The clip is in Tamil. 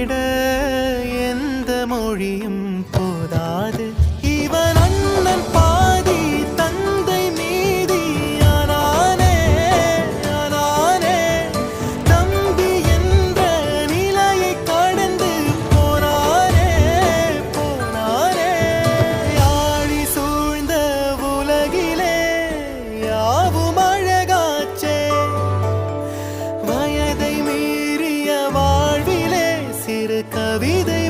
விட எந்த மொழியும் போதாது. இவன் அண்ணன் பாதி தந்தை மீதி ஆனானே ஆனானே. தம்பி என்ற நிலையை கடந்து போனானே போனானே. யாழி சூழ்ந்த உலகிலே யாவும் அழகாச்சே. வயதை மீறிய வாழ்விலே சிறு கவிதை